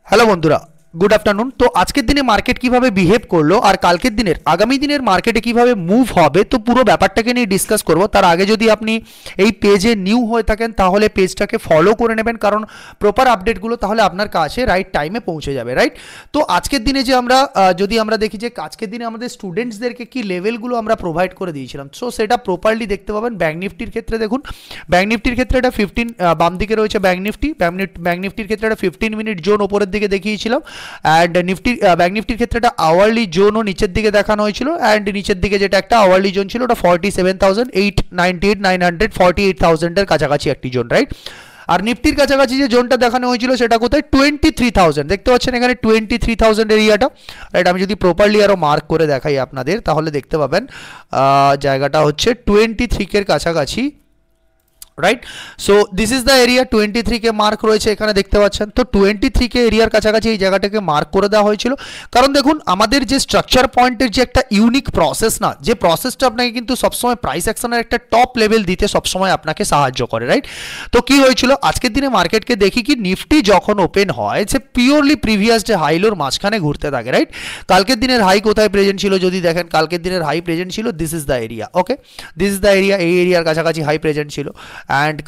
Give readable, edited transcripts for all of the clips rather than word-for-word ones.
Hello বন্ধুরা, good afternoon. তো আজকের দিনে মার্কেট কিভাবে বিহেভ করলো আর কালকের দিনের আগামী দিনের মার্কেটে কিভাবে মুভ হবে, তো পুরো ব্যাপারটাকে নিয়ে ডিসকাস করব। তার আগে যদি আপনি এই পেজে নিউ হয়ে থাকেন তাহলে পেজটাকে ফলো করে নেবেন, কারণ প্রপার আপডেটগুলো তাহলে আপনার কাছে রাইট টাইমে পৌঁছে যাবে, রাইট। তো আজকের দিনে যে আমরা যদি আমরা দেখি যে আজকের দিনে আমাদের স্টুডেন্টসদেরকে কি লেভেলগুলো আমরা প্রোভাইড করে দিয়েছিলাম, সো সেটা প্রপারলি দেখতে পাবেন। ব্যাঙ্ক নিফটির ক্ষেত্রে দেখুন, ব্যাঙ্ক নিফটির ক্ষেত্রে এটা 15 বাম দিকে রয়েছে ব্যাঙ্ক নিফটির ক্ষেত্রে এটা 15 মিনিট জোন ওপরের দিকে দেখিয়েছিলাম, অ্যান্ড ব্যাঙ্ক নিফটির ক্ষেত্রে একটা আওয়ারলি জোনও নিচের দিকে দেখানো হয়েছিল, অ্যান্ড নিচের দিকে যেটা একটা আওয়ারলি জোন ছিল ওটা 47,898 কাছাকাছি একটি জোন, রাইট। আর নিফটির কাছাকাছি যে জোনটা দেখানো হয়েছিল সেটা কোথায় 23,000 দেখতে পাচ্ছেন এখানে 23,000 এরিয়াটা, রাইট। আমি যদি প্রপারলি আরও মার্ক করে দেখাই আপনাদের তাহলে দেখতে পাবেন জায়গাটা হচ্ছে 23 কাছাকাছি, right. So this is the area, 23 K mark রয়েছে এখানে দেখতে পাচ্ছেন। তো 23 কে এরিয়ার কাছাকাছি এই জায়গাটাকে মার্ক করে দেওয়া হয়েছিল, কারণ দেখুন আমাদের যে স্ট্রাকচার পয়েন্টের যে একটা ইউনিক প্রসেস না, যে প্রসেসটা আপনাকে কিন্তু সবসময় প্রাইস অ্যাকশনের একটা টপ লেভেল দিতে সবসময় আপনাকে সাহায্য করে, রাইট। তো কি হয়েছিল আজকের দিনে মার্কেটকে দেখি কি নিফটি যখন ওপেন হয় যে পিওরলি প্রিভিয়াস যে হাইলোর মাঝখানে ঘুরতে থাকে, রাইট। কালকের দিনের হাই কোথায় প্রেজেন্ট ছিল যদি দেখেন, কালকের দিনের হাই প্রেজেন্ট ছিল this is the area, okay, this is the area, এই এরিয়ার কাছাকাছি হাই প্রেজেন্ট ছিল। অ্যান্ড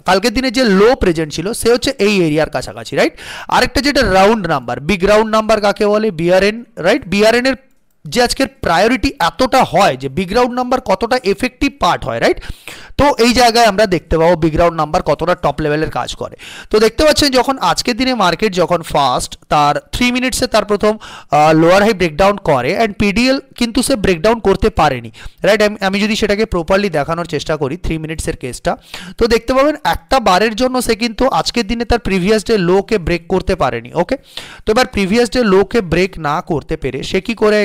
কালকের দিনে যে লো প্রেজেন্ট ছিল সে হচ্ছে এই এরিয়ার কাছাকাছি, রাইট। আরেকটা যেটা round number, big round number কাকে বলে, বিআরএন, রাইট। বিআরএন এর যে আজকের প্রায়োরিটি এতটা হয় যে বিগ রাউন্ড নাম্বার কতটা এফেক্টিভ পার্ট হয়, রাইট। তো এই জায়গায় আমরা দেখতে পাবো বিগ রাউন্ড নাম্বার কতটা টপ লেভেলের কাজ করে। তো দেখতে পাচ্ছেন যখন আজকের দিনে মার্কেট যখন ফার্স্ট তার 3 মিনিটসে তার প্রথম লোয়ার হাই ব্রেকডাউন করে, অ্যান্ড পিডিএল কিন্তু সে ব্রেকডাউন করতে পারেনি, রাইট। আমি যদি সেটাকে প্রপারলি দেখানোর চেষ্টা করি 3 মিনিটসের কেসটা, তো দেখতে পাবেন একটা বারের জন্য সে কিন্তু আজকের দিনে তার প্রিভিয়াস ডে লোকে ব্রেক করতে পারেনি, ওকে। তো এবার প্রিভিয়াস ডে লোকে ব্রেক না করতে পেরে সে কি করে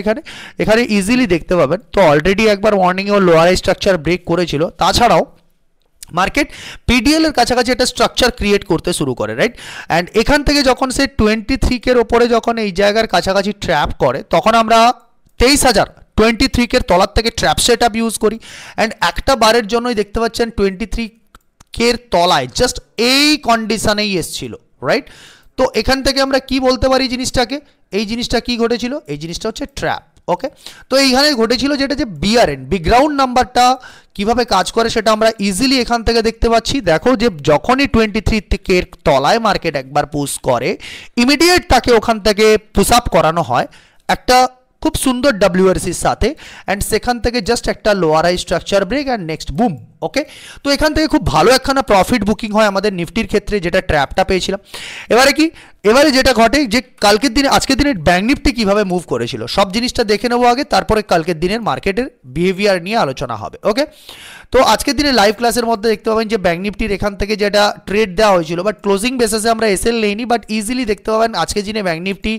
এখানে ইজিলি দেখতে পাবেন, তো অলরেডি একবার ওয়ার্নিং ও লোয়ার হাই স্ট্রাকচার ব্রেক করেছিল। তাছাড়াও মার্কেট পিডিএল এর কাছাকাছি একটা স্ট্রাকচার ক্রিয়েট করতে শুরু করে, রাইট। অ্যান্ড এখান থেকে যখন সে 23 কের ওপরে যখন এই জায়গার কাছাকাছি ট্র্যাপ করে তখন আমরা 23,023 কের তলার থেকে ট্র্যাপ সেট আপ ইউজ করি, অ্যান্ড একটা বারের জন্যই দেখতে পাচ্ছেন 23 কের তলায় জাস্ট এই কন্ডিশনেই এসছিল, রাইট। তো এখান থেকে আমরা কি বলতে পারি জিনিসটাকে, এই জিনিসটা কি ঘটেছিল, এই জিনিসটা হচ্ছে ট্র্যাপ, ওকে। তো এইখানে ঘটেছিল যেটা যে বিআরএন বিগ রাউন্ড নাম্বারটা কিভাবে কাজ করে সেটা আমরা ইজিলি এখান থেকে দেখতে পাচ্ছি। দেখো যে যখনই 23 থেকে তলায় মার্কেট একবার পুশ করে ইমিডিয়েট তাকে ওখান থেকে পুশ আপ করানো হয় একটা খুব সুন্দর ডব্লিউআরসির সাথে, অ্যান্ড সেখান থেকে জাস্ট একটা lower high structure break and next boom, okay. তো এখান থেকে খুব ভালো একখানা প্রফিট বুকিং হয় আমাদের নিফটির ক্ষেত্রে, যেটা ট্র্যাপটা পেয়েছিলাম। এবারে যেটা ঘটে যে কালকের দিনে আজকের দিনের ব্যাঙ্ক নিফটি কীভাবে মুভ করেছিল সব জিনিসটা দেখে নেবো আগে, তারপরে কালকের দিনের মার্কেটের বিহেভিয়ার নিয়ে আলোচনা হবে, ওকে। তো আজকের দিনে লাইভ ক্লাসের মধ্যে দেখতে পাবেন যে ব্যাঙ্ক নিফটির এখান থেকে যেটা ট্রেড দেওয়া হয়েছিল, বাট ক্লোজিং বেসিসে আমরা এসএল নেইনি, বাট ইজিলি দেখতে পাবেন আজকের দিনে ব্যাঙ্ক নিফটি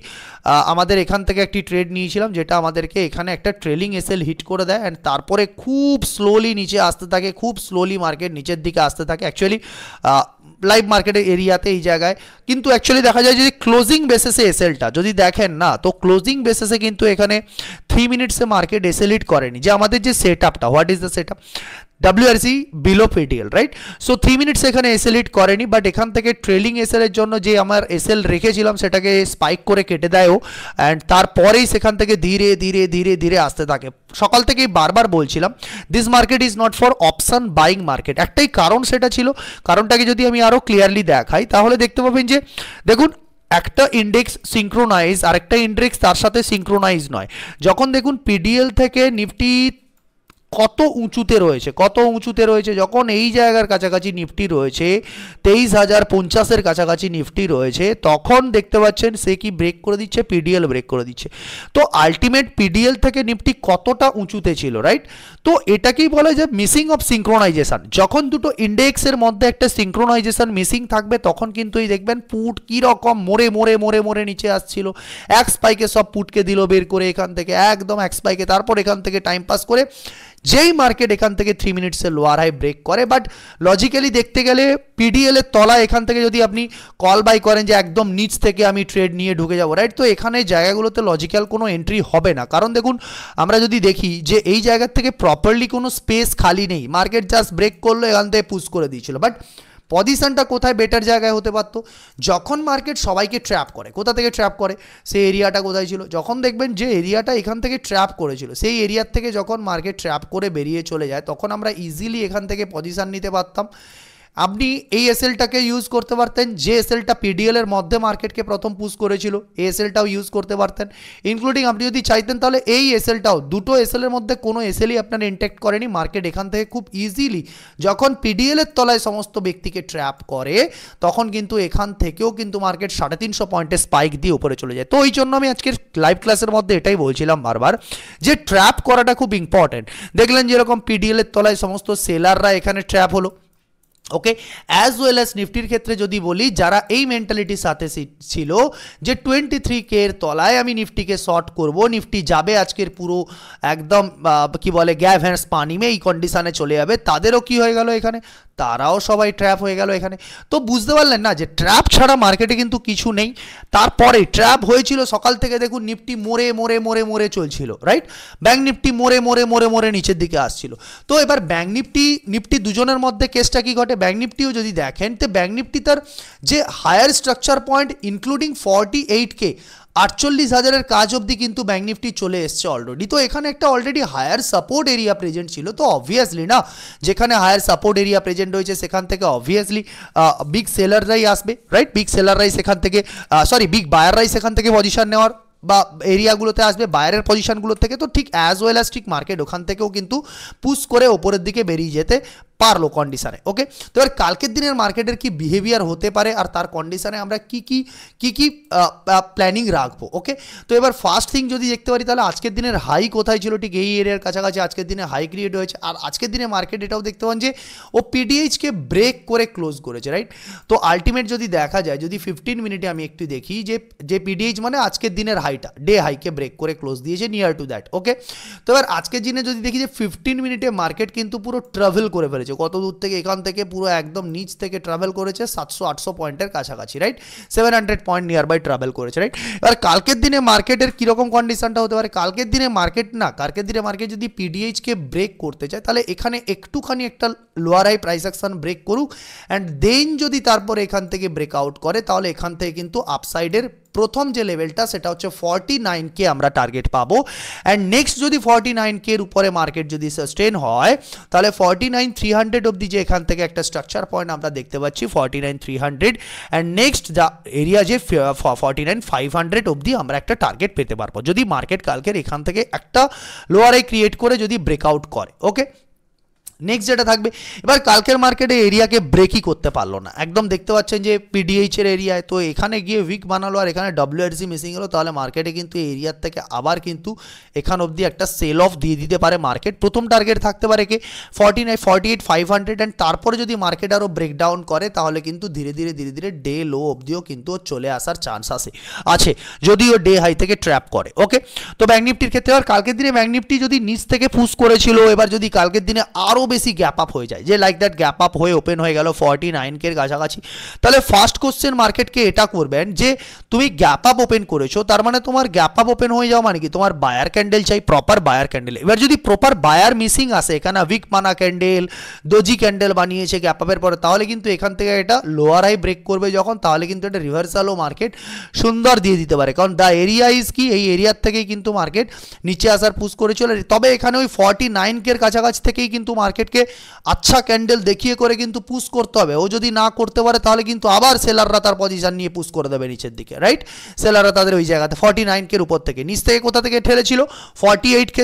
আমাদের এখান থেকে একটি ট্রেড নিয়েছিলাম যেটা আমাদেরকে এখানে একটা ট্রেলিং এসএল হিট করে দেয়, অ্যান্ড তারপরে খুব স্লোলি নিচে আসতে থাকে, খুব স্লোলি মার্কেট নিচের দিকে আসতে থাকে অ্যাকচুয়ালি লাইভ মার্কেটের এরিয়াতে এই জায়গায়। কিন্তু অ্যাকচুয়ালি দেখা যায় যদি ক্লোজিং বেসিসে এসএলটা যদি দেখেন না, তো ক্লোজিং বেসিসে কিন্তু এখানে 3 মিনিটসে মার্কেট এসএল হিট করেনি, যে আমাদের যে সেট আপটা, what is the set up, WRC below PDL, right. So 3 minutes এখানে এসএল হিট করেনি, বাট এখান থেকে ট্রেলিং এসএল এর জন্য যে আমার এসএল রেখেছিলাম সেটাকে স্পাইক করে কেটে দেয় ও, অ্যান্ড তারপরেই সেখান থেকে ধীরে ধীরে ধীরে ধীরে আসতে থাকে। সকাল থেকেই বারবার বলছিলাম this market is not for option buying market, একটাই কারণ সেটা ছিল, কারণটাকে যদি আমি আরও ক্লিয়ারলি দেখাই তাহলে দেখতে পাবেন যে দেখুন একটা ইন্ডেক্স সিঙ্ক্রোনাইজ আর একটা ইন্ডেক্স তার সাথে সিঙ্ক্রোনাইজ নয়। যখন দেখুন পিডিএল থেকে নিফটি কত উঁচুতে রয়েছে, যখন এই জায়গার কাছাকাছি নিফটি রয়েছে 23,050-এর কাছাকাছি নিফটি রয়েছে, তখন দেখতে পাচ্ছেন সে কি ব্রেক করে দিচ্ছে, পিডিএল ব্রেক করে দিচ্ছে। তো আলটিমেট পিডিএল থেকে নিফটি কতটা উঁচুতে ছিল, রাইট। তো এটাকেই বলে যে মিসিং অফ সিঙ্ক্রোনাইজেশন। যখন দুটো ইন্ডেক্সের মধ্যে একটা সিঙ্ক্রোনাইজেশন মিসিং থাকবে তখন কিন্তু এই দেখবেন পুট কীরকম মোড়ে নিচে আসছিল, এক স্পাইকে সব পুটকে দিল বের করে এখান থেকে একদম এক স্পাইকে, তারপর এখান থেকে টাইম পাস করে যেই মার্কেট এখান থেকে 3 মিনিটসের লোয়ার হাই ব্রেক করে। বাট লজিক্যালি দেখতে গেলে পিডিএল এর তলা এখান থেকে যদি আপনি কল বাই করেন যে একদম নিচ থেকে আমি ট্রেড নিয়ে ঢুকে যাবো, রাইট, তো এখানে জায়গাগুলোতে লজিক্যাল কোনো এন্ট্রি হবে না, কারণ দেখুন আমরা যদি দেখি যে এই জায়গার থেকে প্রপারলি কোনো স্পেস খালি নেই, মার্কেট জাস্ট ব্রেক করলো এখান থেকে পুশ করে দিয়েছিল, বাট পজিশনটা কোথায় বেটার জায়গায় হতে পারতো, যখন মার্কেট সবাইকে ট্র্যাপ করে। কোথা থেকে ট্র্যাপ করে, সেই এরিয়াটা কোথায় ছিল, যখন দেখবেন যে এরিয়াটা এখান থেকে ট্র্যাপ করেছিল, সেই এরিয়ার থেকে যখন মার্কেট ট্র্যাপ করে বেরিয়ে চলে যায়, তখন আমরা ইজিলি এখান থেকে পজিশন নিতে পারতাম। আপনি এই এসএলটাকে ইউজ করতে পারতেন, যে এসএলটা পিডিএল এর মধ্যে মার্কেটকে প্রথম পুশ করেছিল, এই এসএলটাও ইউজ করতে পারতেন। ইনক্লুডিং আপনি যদি চাইতেন তাহলে এই এসএলটাও, দুটো এসএলের মধ্যে কোনো এসএলই আপনার ইনটেক্ট করেনি, মার্কেট এখান থেকে খুব ইজিলি যখন পিডিএল এর তলায় সমস্ত ব্যক্তিকে ট্র্যাপ করে, তখন কিন্তু এখান থেকেও কিন্তু মার্কেট 350 পয়েন্টের স্পাইক দিয়ে উপরে চলে যায়। তো ওই জন্য আমি আজকের লাইভ ক্লাসের মধ্যে এটাই বলছিলাম বারবার, যে ট্র্যাপ করাটা খুব ইম্পর্টেন্ট। দেখলেন যেরকম পিডিএল এর তলায় সমস্ত সেলাররা এখানে ট্র্যাপ হলো, ওকে। অ্যাজ ওয়েল অ্যাজ নিফটির ক্ষেত্রে যদি বলি, যারা এই মেন্টালিটির সাথে ছিল যে 23K এর তলায় আমি নিফটিকে শর্ট করব, নিফটি যাবে আজকের পুরো একদম কি বলে গ্যাপ হ্যান্ডস পানি মে, এই কন্ডিশনে চলে যাবে, তাদেরও কি হয়ে গেল এখানে, তারাও সবাই ট্র্যাপ হয়ে গেল এখানে। তো বুঝতে পারলেন না যে ট্র্যাপ ছাড়া মার্কেটে কিন্তু কিছু নেই। তারপরে ট্র্যাপ হয়েছিল সকাল থেকে, দেখুন নিফটি মরে মরে মরে মরে চলছিল, রাইট, ব্যাঙ্ক নিফটি মরে মরে মরে মরে নিচের দিকে আসছিল। তো এবার ব্যাঙ্ক নিফটি দুজনের মধ্যে কেসটা কি ঘটে, ব্যাঙ্ক নিফটিও যদি দেখেন তো ব্যাঙ্ক নিফটি তার যে higher structure point including 48K 48,000-এর কাজ অবধি কিন্তু ব্যাঙ্ক নিফটি চলে এসছে অলরেডি। তো এখানে একটা already higher support area present ছিল, তো অবভিয়াসলি না, যেখানে হায়ার সাপোর্ট এরিয়া প্রেজেন্ট রয়েছে সেখান থেকে অবভিয়াসলি বিগ সেলাররাই আসবে, রাইট, বিগ সেলাররাই সেখান থেকে বিগ বায়াররাই সেখান থেকে পজিশন নেওয়ার বা এরিয়াগুলোতে আসবে, বাইরের পজিশনগুলোর থেকে। তো ঠিক অ্যাজ ওয়েল অ্যাজ ঠিক মার্কেট ওখান থেকেও কিন্তু পুশ করে ওপরের দিকে বেরিয়ে যেতে পারলো কন্ডিশনে, ওকে। তো এবার কালকের দিনের মার্কেটের কি বিহেভিয়ার হতে পারে আর তার কন্ডিশনে আমরা কি কি প্ল্যানিং রাখবো, ওকে। তো এবার ফার্স্ট থিং যদি দেখতে পারি, তাহলে আজকের দিনের হাই কোথায় ছিল, ঠিক এই এরিয়ার কাছাকাছি আজকের দিনে হাই ক্রিয়েট হয়েছে। আর আজকের দিনে মার্কেট এটাও দেখতে পান যে ও পিডিএইচকে ব্রেক করে ক্লোজ করেছে, রাইট। তো আলটিমেট যদি দেখা যায়, যদি 15 মিনিটে আমি একটু দেখি যে পিডিএইচ মানে আজকের দিনের হাইটা, ডে হাইকে ব্রেক করে ক্লোজ দিয়েছে নিয়ার টু দ্যাট, ওকে। তো এবার আজকের দিনে যদি দেখি যে 15 মিনিটে মার্কেট কিন্তু পুরো ট্রাভেল করে ফেলেছে, কত দূর থেকে, এখান থেকে পুরো একদম নিচ থেকে ট্রাভেল করেছে 700-800 পয়েন্টের কাছাকাছি, right, 700 point nearby travel করেছে, রাইট। এবার কালকের দিনে মার্কেটের কিরকম কন্ডিশনটা হতে পারে, কালকের দিনে মার্কেট যদি পিডিএইচকে ব্রেক করতে চায়, তাহলে এখানে একটুখানি একটা lower high price action break করুক, অ্যান্ড দেন যদি তারপরে এখান থেকে ব্রেকআউট করে, তাহলে এখান থেকে কিন্তু আপসাইডের প্রথম যে লেভেলটা সেটা হচ্ছে 49K আমরা টার্গেট পাবো। অ্যান্ড নেক্সট যদি 49K এর উপরে মার্কেট যদি সাস্টেন হয়, তাহলে 49,300 অবধি যে এখান থেকে একটা স্ট্রাকচার পয়েন্ট আমরা দেখতে পাচ্ছি 49,300, অ্যান্ড নেক্সট যা এরিয়া যে 49,500 অবধি আমরা একটা টার্গেট পেতে পারবো, যদি মার্কেট কালকের এখান থেকে একটা লোয়ার হাই ক্রিয়েট করে যদি ব্রেকআউট করে, ওকে। নেক্সট যেটা থাকবে, এবার কালকের মার্কেটে এরিয়াকে ব্রেকই করতে পারলো না, একদম দেখতে পাচ্ছেন যে পিডিএইচের এরিয়ায়, তো এখানে গিয়ে উইক বানালো আর এখানে WRC মিসিং হলো, তাহলে মার্কেটে কিন্তু এরিয়ার থেকে আবার কিন্তু এখান অবধি একটা সেল অফ দিয়ে দিতে পারে মার্কেট। প্রথম টার্গেট থাকতে পারে কি 48,500, অ্যান্ড তারপরে যদি মার্কেট আরও ব্রেকডাউন করে, তাহলে কিন্তু ধীরে ধীরে ডে লো অবধিও কিন্তু চলে আসার চান্স আছে যদিও ডে হাই থেকে ট্র্যাপ করে, ওকে। তো ব্যাঙ্ক নিফটির ক্ষেত্রে আর কালকের দিনে ব্যাঙ্ক নিফটি যদি নিচ থেকে পুশ করেছিল, এবার যদি কালকের দিনে আরও বেশি গ্যাপ আপ হয়ে যায়, যে লাইক দ্যাট গ্যাপ আপ হয়ে ওপেন হয়ে গেল 49K এর কাছাকাছি, তাহলে ফার্স্ট কোশ্চেন মার্কেটকে এটা করবেন যে তুমি গ্যাপ আপ ওপেন করেছো, তার মানে তোমার গ্যাপ আপ ওপেন হয়ে যাওয়া মানে কি তোমার বায়ার ক্যান্ডেল চাই, প্রপার বায়ার ক্যান্ডেল। এবার যদি প্রপার বায়ার মিসিং আসে, এখানে উইক মানা ক্যান্ডেল, ডোজি ক্যান্ডেল বানিয়েছে গ্যাপ আপের পরে, তাহলে কিন্তু এখান থেকে এটা লোয়ার হাই ব্রেক করবে যখন, তাহলে কিন্তু এটা রিভার্সালও মার্কেট সুন্দর দিয়ে দিতে পারে, কারণ দ্য এরিয়া ইজ কি, এই এরিয়ার থেকেই কিন্তু মার্কেট নিচে আসার পুশ করে চলে। তবে এখানে ওই 49K এর কাছাকাছি থেকেই কিন্তু মার্কেটকে আচ্ছা ক্যান্ডেল দেখিয়ে করে কিন্তু পুশ করতে হবে, ও যদি না করতে পারে তাহলে কিন্তু আবার সেলাররা তার পজিশন নিয়ে পুশ করে দেবে নিচের দিকে, রাইট। সেলাররা তাদের ওই জায়গাতে 49K এর উপর থেকে, নিচ থেকে কোথা থেকে ঠেলেছিল 48K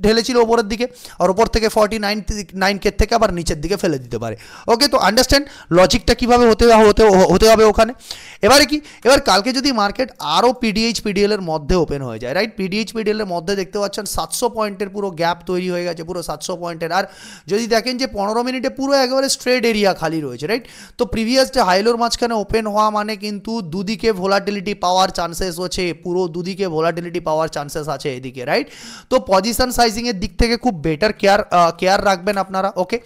ঠেলেছিল ওপরের দিকে, আর ওপর থেকে 49K থেকে আবার নিচের দিকে ফেলে দিতে পারে, ওকে। তো আন্ডারস্ট্যান্ড লজিকটা কীভাবে হতে হবে ওখানে। এবারে কি, এবার কালকে যদি মার্কেট আরও পিডিএল এর মধ্যে ওপেন হয়ে যায়, রাইট, পিডিএল এর মধ্যে দেখতে পাচ্ছেন 700 পয়েন্টের পুরো গ্যাপ তৈরি হয়ে গেছে, পুরো 700 পয়েন্টের। আর যদি দেখেন যে 15 মিনিটে পুরো একেবারে স্ট্রেট এরিয়া খালি রয়েছে, রাইট। তো প্রিভিয়াস ডে হাইলোর মাঝখানে ওপেন হওয়া মানে কিন্তু দুদিকে ভোলাটিলিটি পাওয়ার চান্সেস আছে, পুরো দুদিকে ভোলাটিলিটি পাওয়ার চান্সেস আছে এদিকে, রাইট। তো পজিশন সাইজিংয়ের দিক থেকে খুব বেটার কেয়ার রাখবেন আপনারা, ওকে।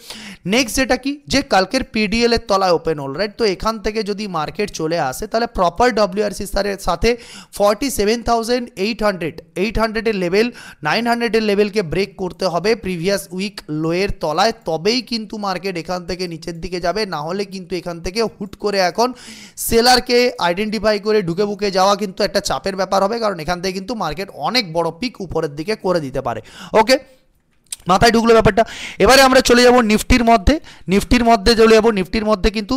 নেক্সট যেটা কি, যে কালকের পিডিএল এর তলায় ওপেন হল, রাইট। তো এখান থেকে যদি মার্কেট চলে আসে, তাহলে প্রপার WRC সাথে 47,800 এর লেভেল, 900 এর লেভেলকে ব্রেক করতে হবে প্রিভিয়াস উইক লোয়ের তলায় তলায়, তবেই কিন্তু মার্কেট এখান থেকে নিচের দিকে যাবে, না হলে কিন্তু এখান থেকে হুট করে এখন সেলারকে আইডেন্টিফাই করে ঢুকে বুকে যাওয়া কিন্তু একটা চাপের ব্যাপার হবে, কারণ এখান থেকে কিন্তু মার্কেট অনেক বড় পিক উপরের দিকে করে দিতে পারে। ওকে, মাথায় ঢুকলো ব্যাপারটা। এবারে আমরা চলে যাব নিফটির মধ্যে, নিফটির মধ্যে কিন্তু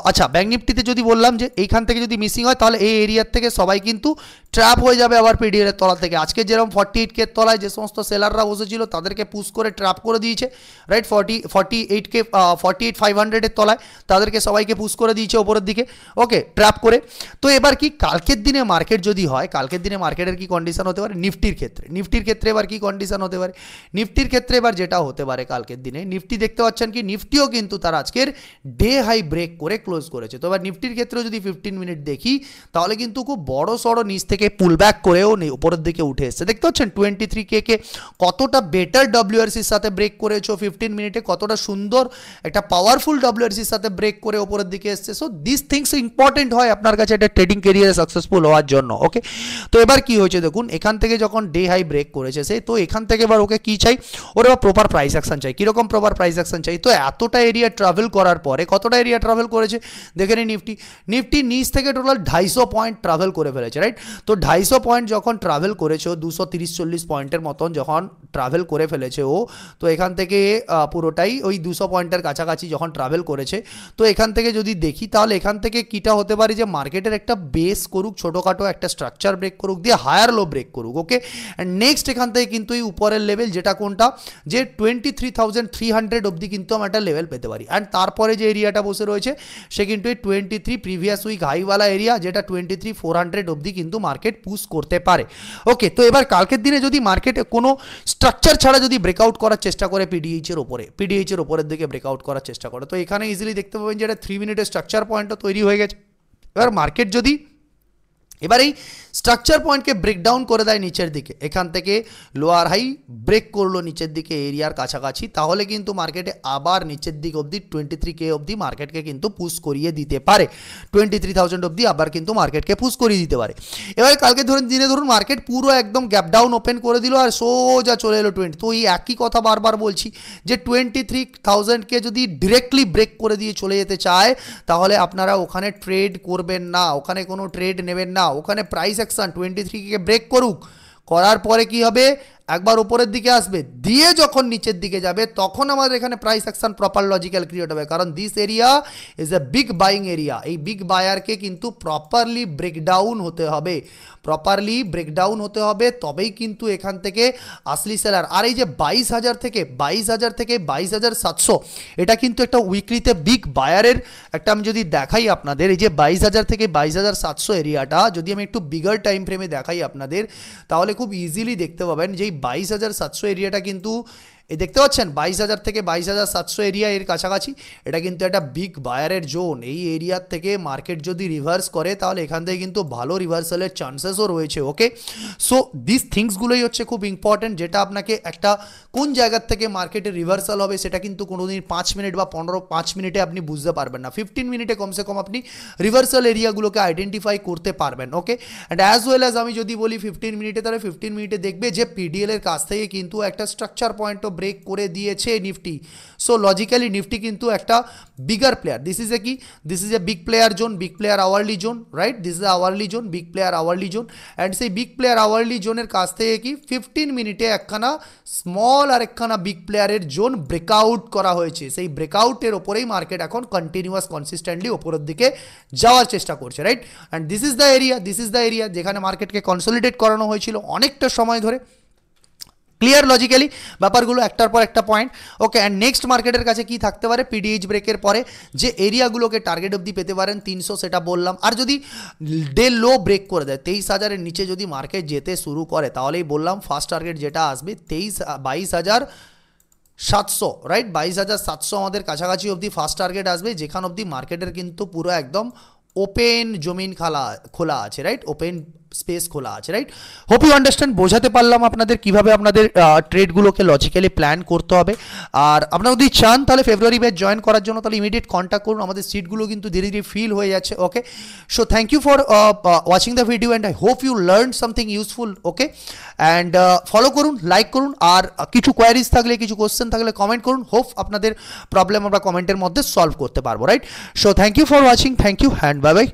আচ্ছা ব্যাঙ্ক নিফটিতে যদি বললাম যে এইখান থেকে যদি মিসিং হয় তাহলে এই এরিয়ার থেকে সবাই কিন্তু ট্র্যাপ হয়ে যাবে আবার পিডিএল এর তলা থেকে। আজকে যেরকম 48K এর তলায় যে সমস্ত সেলাররা বসেছিল তাদেরকে পুশ করে ট্র্যাপ করে দিয়েছে, রাইট, 48,500 এর তলায় তাদেরকে সবাইকে পুশ করে দিয়েছে ওপরের দিকে, ওকে, ট্র্যাপ করে। তো এবার কি কালকের দিনে মার্কেট যদি হয়, কালকের দিনে মার্কেটের কি কন্ডিশন হতে পারে নিফটির ক্ষেত্রে এবার কি কন্ডিশন হতে পারে নিফটির ক্ষেত্রে এবার যেটা হতে পারে কালকের দিনে, নিফটি দেখতে পাচ্ছেন কি নিফটিও কিন্তু তার আজকের ডে হাই ব্রেক করে ক্লোজ করেছে। তো এবার নিফটির ক্ষেত্রেও যদি 15 মিনিট দেখি তাহলে কিন্তু খুব বড় সড়ো নিচ থেকে পুল ব্যাক করেও উপরের দিকে উঠে এসেছে। দেখতে পাচ্ছেন 23K কে কতটা বেটার ডব্লিউআরসির সাথে ব্রেক করেছো 15 মিনিটে, কতটা সুন্দর একটা পাওয়ারফুল ডব্লিউআরসির সাথে ব্রেক করে উপরের দিকে এসেছে। সো দিস থিংস ইম্পর্টেন্ট হয় আপনার কাছে একটা ট্রেডিং ক্যারিয়ারে সাকসেসফুল হওয়ার জন্য। ওকে, তো এবার কি হয়েছে দেখুন, এখান থেকে যখন ডে হাই ব্রেক করেছে সে, তো এখান থেকে এবার ওকে কি চাই, ওর এবার প্রপার প্রাইস অ্যাকশন চাই। কীরকম প্রপার প্রাইস অ্যাকশন চাই, তো এতটা এরিয়া ট্রাভেল করার পরে কতটা এরিয়া ট্রাভেল করেছে দেখে নিন, নিফটি নিচ থেকে টোটাল 250 পয়েন্ট ট্রাভেল করে ফেলেছে, রাইট। তো 250 পয়েন্ট যখন ট্রাভেল করেছে, 230-40 পয়েন্টের মতন যখন ট্রাভেল করে ফেলেছে ও, তো এখান থেকে পুরোটাই ওই 200 পয়েন্টের কাছাকাছি যখন ট্রাভেল করেছে, তো এখান থেকে যদি দেখি তাহলে এখান থেকে কিটা হতে পারে যে মার্কেটের একটা বেস করুক, ছোটোখাটো একটা স্ট্রাকচার ব্রেক করুক, দিয়ে হায়ার লো ব্রেক করুক। ওকে, অ্যান্ড নেক্সট এখান থেকে কিন্তু এই উপরের লেভেল যেটা কোনটা, যে 23,300 অবধি কিন্তু আমরা একটা লেভেল পেতে পারি। অ্যান্ড তারপরে যে এরিয়াটা বসে রয়েছে সে কিন্তু এই 23 প্রিভিয়াস উইক হাইওয়ালা এরিয়া, যেটা 23,400 অবধি কিন্তু মার্কেট পুশ করতে পারে। ওকে, তো এবার কালকের দিনে যদি মার্কেটে কোনো স্ট্রাকচার ছাড়া যদি ব্রেকআউট করার চেষ্টা করে পিডিএইচ এর উপরের দিকে ব্রেকআউট করার চেষ্টা করে, তো এখানে ইজিলি দেখতে পাবেন যে এটা 3 মিনিটের স্ট্রাকচার পয়েন্টও তৈরি হয়ে গেছে। এবার মার্কেট যদি এবার এই স্ট্রাকচার পয়েন্টকে ব্রেকডাউন করে দেয় নিচের দিকে, এখান থেকে লোয়ার হাই ব্রেক করলো নিচের দিকে এরিয়ার কাছাকাছি, তাহলে কিন্তু মার্কেটে আবার নিচের দিক অবধি 23K অবধি মার্কেটকে কিন্তু পুশ করিয়ে দিতে পারে, 23,000 অবধি আবার কিন্তু মার্কেটকে পুশ করিয়ে দিতে পারে। এবার কালকে দিনে ধরুন মার্কেট পুরো একদম গ্যাপ ডাউন ওপেন করে দিল আর সোজা চলে এলো 20, তো এই একই কথা বারবার বলছি যে 23,000কে যদি ডিরেক্টলি ব্রেক করে দিয়ে চলে যেতে চায় তাহলে আপনারা ওখানে ট্রেড করবেন না, ওখানে কোনো ট্রেড নেবেন না, ওখানে প্রাইস অ্যাকশন 23কে ব্রেক করুক, করার পরে কি হবে, একবার উপরের দিকে আসবে, দিয়ে যখন নিচের দিকে যাবে তখন আমাদের এখানে price action proper logical create হবে, কারণ this area is a big buying area. এই বিগ বায়ারকে কিন্তু প্রপারলি ব্রেকডাউন হতে হবে, তবেই কিন্তু এখান থেকে আসলি সেলার। আর এই যে 22,000 থেকে 22,700 এটা কিন্তু একটা উইকলিতে বিগ বায়ারের একটা, আমি যদি দেখাই আপনাদের এই যে 22,000 থেকে 22,700 এরিয়াটা যদি আমি একটু বিগার টাইম ফ্রেমে দেখাই আপনাদের, তাহলে খুব ইজিলি দেখতে পাবেন যে 22,700 এরিয়াটা কিন্তু এই দেখতে পাচ্ছেন 22,000 থেকে 22,700 এরিয়া এর কাছাকাছি, এটা কিন্তু একটা বিগ বায়ারের জোন। এই এরিয়ার থেকে মার্কেট যদি রিভার্স করে তাহলে এখান থেকে কিন্তু ভালো রিভার্সালের চান্সেসও রয়েছে। ওকে, সো দিস থিংসগুলোই হচ্ছে খুব ইম্পর্টেন্ট, যেটা আপনাকে একটা কোন জায়গার থেকে মার্কেটে রিভার্সাল হবে সেটা কিন্তু কোনোদিন 5 মিনিট বা 5 মিনিটে আপনি বুঝতে পারবেন না, 15 মিনিটে কমসে কম আপনি রিভার্সাল এরিয়াগুলোকে আইডেন্টিফাই করতে পারবেন। ওকে, অ্যান্ড অ্যাজ ওয়েল অ্যাজ আমি যদি বলি 15 মিনিটে, তাহলে 15 মিনিটে দেখবে যে পিডিএল এর কাছ থেকে কিন্তু একটা স্ট্রাকচার পয়েন্টও ব্রেক করে দিয়েছে নিফটি। সো লজিক্যালি নিফটি কিন্তু একটা bigger player, this is a big player zone, big player hourly zone, right, this is hourly zone, big player hourly zone. And সেই বিগ প্লেয়ার আওয়ারলি জোনের কাছ থেকে কি 15 মিনিটে একখানা স্মল আর একখানা বিগ প্লেয়ারের জোন ব্রেকআউট করা হয়েছে, সেই ব্রেকআউটের ওপরেই মার্কেট এখন কন্টিনিউয়াস কনসিস্টেন্টলি ওপরের দিকে যাওয়ার চেষ্টা করছে, right. And this is the area যেখানে মার্কেটকে কনসলিডেট করানো হয়েছিল অনেকটা সময় ধরে। ক্লিয়ার লজিক্যালি ব্যাপারগুলো একটার পর একটা পয়েন্ট। ওকে, অ্যান্ড নেক্সট মার্কেটের কাছে কি থাকতে পারে, পিডিএইচ ব্রেকের পরে যে এরিয়াগুলোকে টার্গেট অবধি পেতে পারেন 300, সেটা বললাম। আর যদি ডে লো ব্রেক করে দেয় 23,000-এর নিচে যদি মার্কেট যেতে শুরু করে তাহলেই বললাম ফার্স্ট টার্গেট যেটা আসবে 22,700, রাইট, 22,700 আমাদের কাছাকাছি অবধি ফার্স্ট টার্গেট আসবে, যেখান অবধি মার্কেটের কিন্তু পুরো একদম ওপেন জমিন খোলা আছে, রাইট, ওপেন স্পেস খোলা আছে, রাইট? হোপ ইউ আন্ডারস্ট্যান্ড, বোঝাতে পারলাম আপনাদের কীভাবে আপনাদের ট্রেডগুলোকে লজিক্যালি প্ল্যান করতে হবে। আর আপনারা যদি চান তাহলে ফেব্রুয়ারি ব্যাচ জয়েন করার জন্য তাহলে ইমিডিয়েট কন্ট্যাক্ট করুন, আমাদের সিটগুলো কিন্তু ধীরে ধীরে ফিল হয়ে যাচ্ছে। Okay, so thank you for watching the video and I hope you learn something useful. Okay, and follow করুন, লাইক করুন, আর কিছু কোয়ারিজ থাকলে, কিছু কোশ্চেন থাকলে কমেন্ট করুন। হোপ আপনাদের প্রবলেম আমরা কমেন্টের মধ্যে সলভ করতে পারবো, right? So thank you for watching, thank you and bye by.